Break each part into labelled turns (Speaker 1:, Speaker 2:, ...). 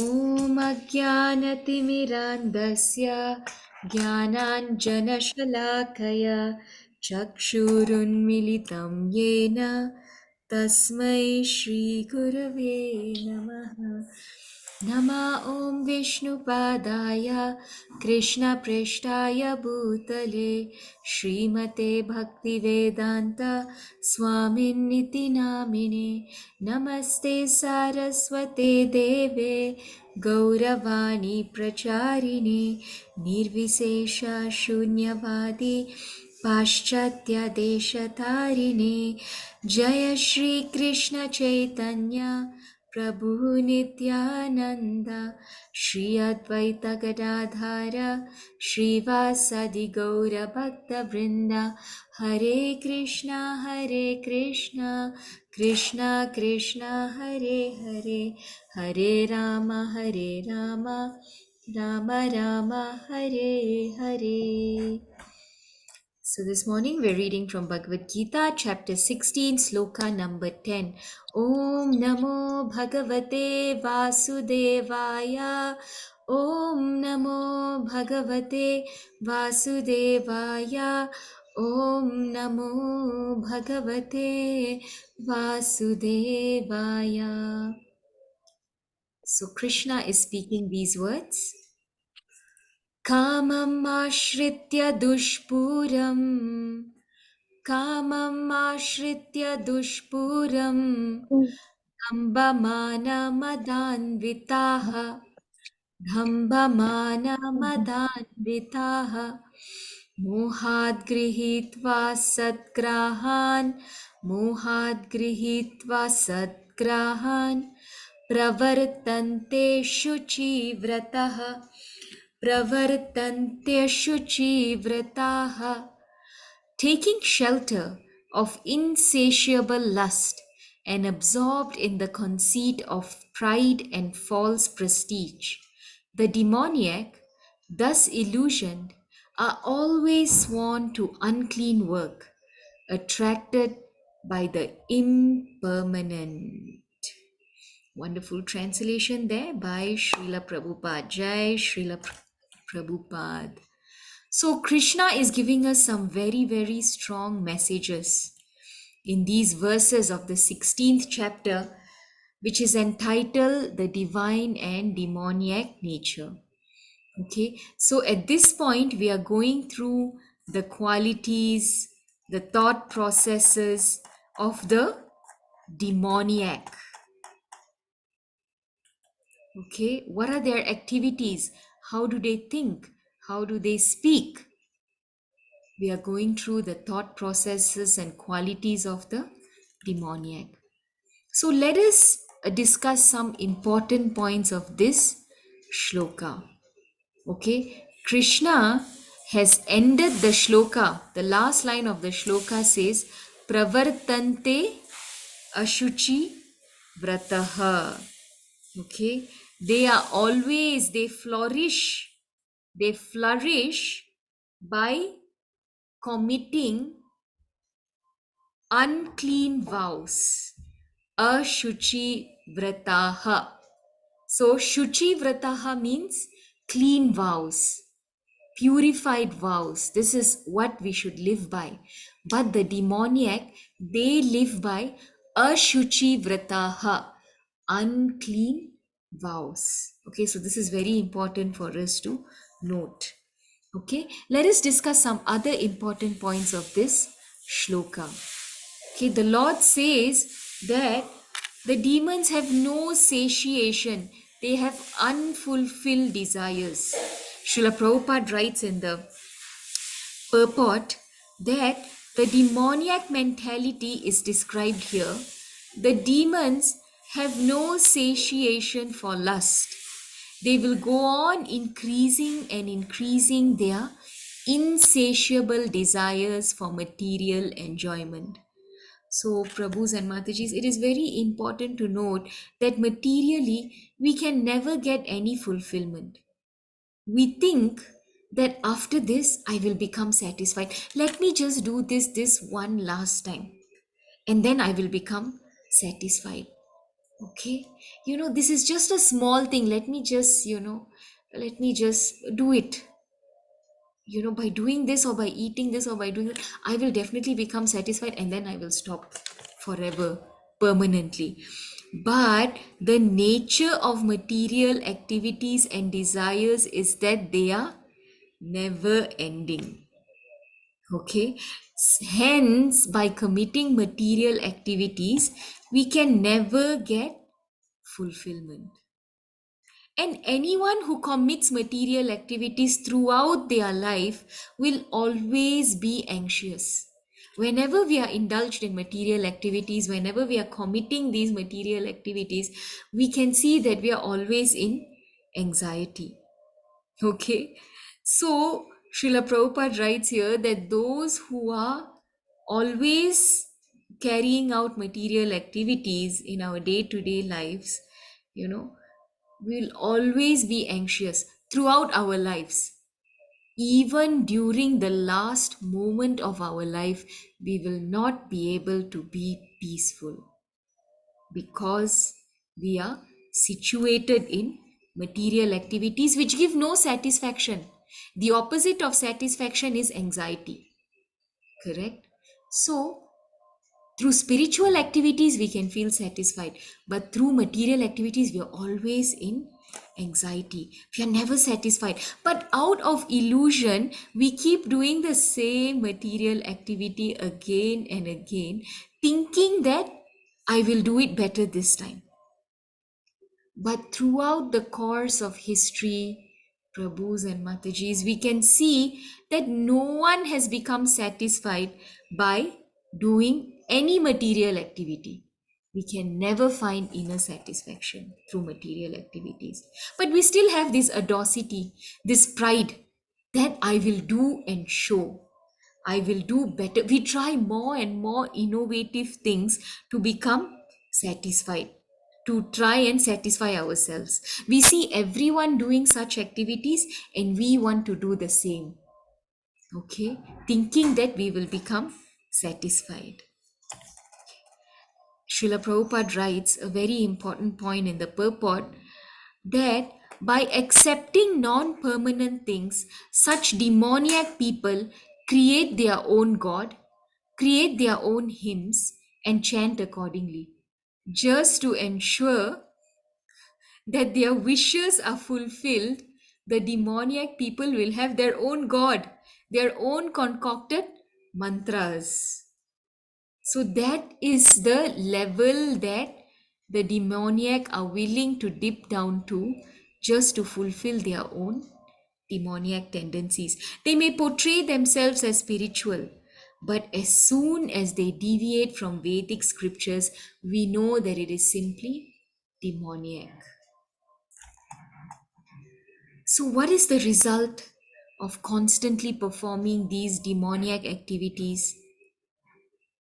Speaker 1: ॐ अज्ञानतिमिरान्धस्य ज्ञानाञ्जनशलाकया चक्षुरुन्मिलितं येन तस्मै श्रीगुरवे नमः। ॐ विष्णुपादाय कृष्णप्रेष्ठाय भूतले श्रीमते भक्तिवेदान्त स्वामिन्निति नामिने। नमस्ते सारस्वते देवे गौरवाणी प्रचारिणे निर्विशेष शून्यवादी पाश्चात्य देशतारिणे। जय श्री कृष्ण चैतन्य प्रभु नित्यानंद श्री अद्वैत गदाधर श्रीवासदि गौर भक्त वृंदा। हरे कृष्णा कृष्णा कृष्णा हरे हरे, हरे Ram Ram Ram Hare Hare. So this morning we're reading from Bhagavad Gita, chapter 16, sloka number 10. Om Namo Bhagavate Vasudevaya. Om Namo Bhagavate Vasudevaya. Om Namo Bhagavate Vasudevaya. So Krishna is speaking these words. Kamam ashritya dushpuram. कामम् आश्रित्य दुष्पूरम् दम्भमानमदान्विताः दम्भमानमदान्विताः मोहाद् गृहीत्वा सद्ग्राहान् प्रवर्तन्ते शुचिव्रताः taking shelter of insatiable lust and absorbed in the conceit of pride and false prestige. The demoniac, thus illusioned, are always sworn to unclean work, attracted by the impermanent. Wonderful translation there by Srila Prabhupada. Jai Srila Prabhupada. So, Krishna is giving us some very, very strong messages in these verses of the 16th chapter, which is entitled The Divine and Demoniac Nature. Okay, so at this point, we are going through the qualities, the thought processes of the demoniac. Okay, what are their activities? How do they think? How do they speak? We are going through the thought processes and qualities of the demoniac. So let us discuss some important points of this shloka. Okay, Krishna has ended the shloka. The last line of the shloka says, Pravartante Ashuchi Vrataha. Okay, they flourish by committing unclean vows. Ashuchi vrataha. So, Shuchi vrataha means clean vows, purified vows. This is what we should live by. But the demoniac, they live by Ashuchi vrataha, unclean vows. Okay, so this is very important for us to note. Okay, let us discuss some other important points of this shloka. Okay, the Lord says that the demons have no satiation, they have unfulfilled desires. Srila Prabhupada writes in the purport that the demoniac mentality is described here. The demons have no satiation for lust. They will go on increasing and increasing their insatiable desires for material enjoyment. So, Prabhus and Matajis, it is very important to note that materially we can never get any fulfillment. We think that after this I will become satisfied. Let me just do this one last time and then I will become satisfied. Okay, this is just a small thing. Let me just do it. By doing this or by eating this or by doing that, I will definitely become satisfied and then I will stop forever, permanently. But the nature of material activities and desires is that they are never ending. Okay, hence, by committing material activities, we can never get fulfillment. And anyone who commits material activities throughout their life will always be anxious. Whenever we are indulged in material activities, whenever we are committing these material activities, we can see that we are always in anxiety. Okay. So, Srila Prabhupada writes here that those who are always carrying out material activities in our day to day lives, you know, will always be anxious throughout our lives. Even during the last moment of our life, we will not be able to be peaceful because we are situated in material activities which give no satisfaction. The opposite of satisfaction is anxiety, correct? So, through spiritual activities, we can feel satisfied, but through material activities, we are always in anxiety. We are never satisfied. But out of illusion, we keep doing the same material activity again and again, thinking that I will do it better this time. But throughout the course of history, Prabhus and Matajis, we can see that no one has become satisfied by doing any material activity. We can never find inner satisfaction through material activities. But we still have this audacity, this pride that I will do and show. I will do better. We try more and more innovative things to become satisfied, to try and satisfy ourselves. We see everyone doing such activities and we want to do the same. Okay, thinking that we will become satisfied. Srila Prabhupada writes a very important point in the purport that by accepting non permanent things, such demoniac people create their own God, create their own hymns, and chant accordingly, just to ensure that their wishes are fulfilled. The demoniac people will have their own God, their own concocted mantras. So that is the level that the demoniac are willing to dip down to just to fulfill their own demoniac tendencies. They may portray themselves as spiritual, but as soon as they deviate from Vedic scriptures, we know that it is simply demoniac. So, what is the result of constantly performing these demoniac activities?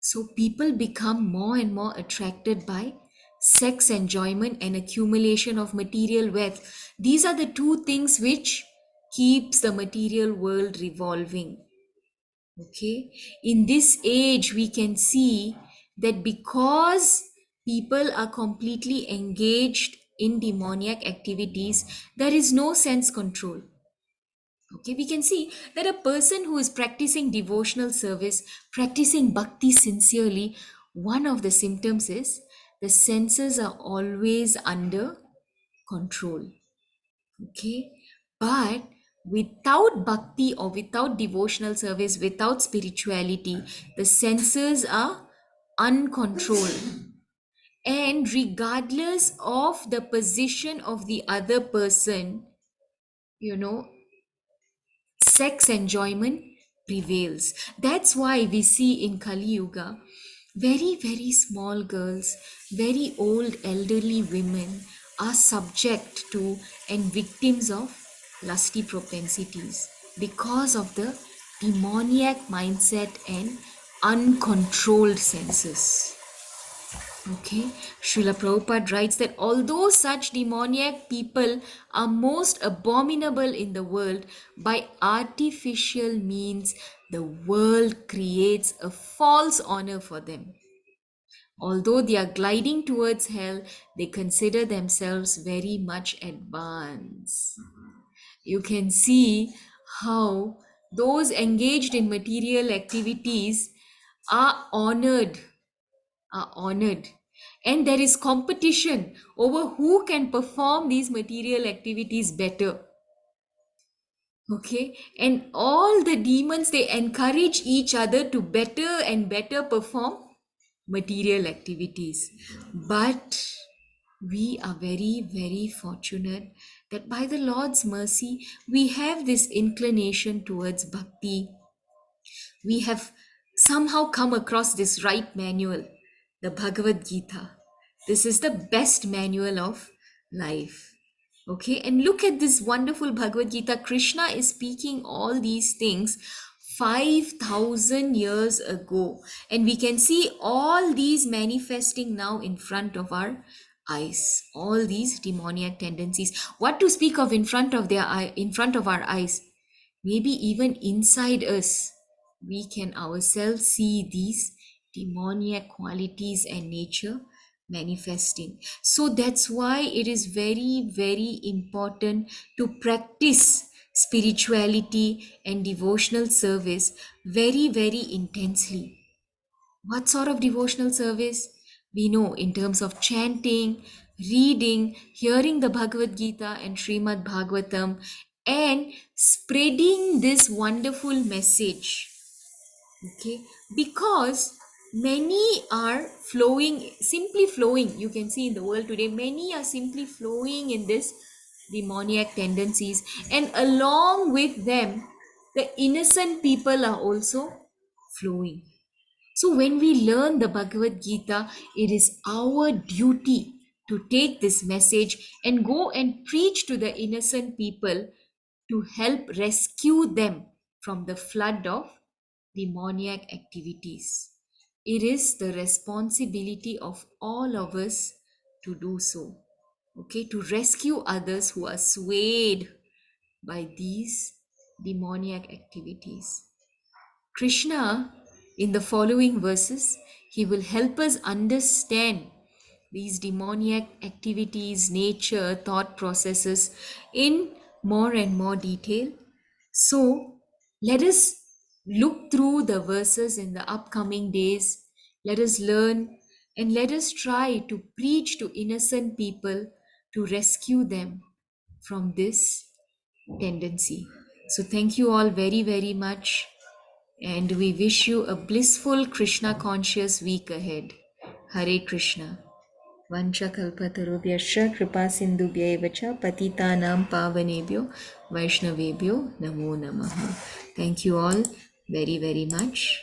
Speaker 1: So people become more and more attracted by sex enjoyment and accumulation of material wealth. These are the two things which keeps the material world revolving. Okay, in this age we can see that because people are completely engaged in demoniac activities, there is no sense control. Okay, we can see that a person who is practicing devotional service, practicing bhakti sincerely, one of the symptoms is the senses are always under control. Okay, but without bhakti or without devotional service, without spirituality, the senses are uncontrolled. And regardless of the position of the other person, you know, sex enjoyment prevails. That's why we see in Kali Yuga very, very small girls, very old elderly women are subject to and victims of lusty propensities because of the demoniac mindset and uncontrolled senses. Okay, Srila Prabhupada writes that although such demoniac people are most abominable in the world, by artificial means, the world creates a false honor for them. Although they are gliding towards hell, they consider themselves very much advanced. You can see how those engaged in material activities are honored, are honored. And there is competition over who can perform these material activities better. Okay, and all the demons, they encourage each other to better and better perform material activities. But we are very, very fortunate that by the Lord's mercy, we have this inclination towards bhakti. We have somehow come across this right manual, the Bhagavad Gita. This is the best manual of life. Okay, and look at this wonderful Bhagavad Gita. Krishna is speaking all these things 5,000 years ago, and we can see all these manifesting now in front of our eyes. All these demoniac tendencies. What to speak of in front of their eye, in front of our eyes? Maybe even inside us, we can ourselves see these demoniac qualities and nature manifesting. So that's why it is very, very important to practice spirituality and devotional service very, very intensely. What sort of devotional service? We know in terms of chanting, reading, hearing the Bhagavad Gita and Srimad Bhagavatam, and spreading this wonderful message. Okay, because many are flowing, simply flowing. You can see in the world today, many are simply flowing in this demoniac tendencies, and along with them, the innocent people are also flowing. So, when we learn the Bhagavad Gita, it is our duty to take this message and go and preach to the innocent people to help rescue them from the flood of demoniac activities. It is the responsibility of all of us to do so. Okay, to rescue others who are swayed by these demoniac activities. Krishna, in the following verses, he will help us understand these demoniac activities, nature, thought processes in more and more detail. So, let us look through the verses in the upcoming days. Let us learn and let us try to preach to innocent people to rescue them from this tendency. So, thank you all very, very much. And we wish you a blissful Krishna conscious week ahead. Hare Krishna. Vanchakalpatarubhyascha kripa sindhubhya cha patitanam pavanebhyo vaishnavebhyo namo namaha. Thank you all very, very much.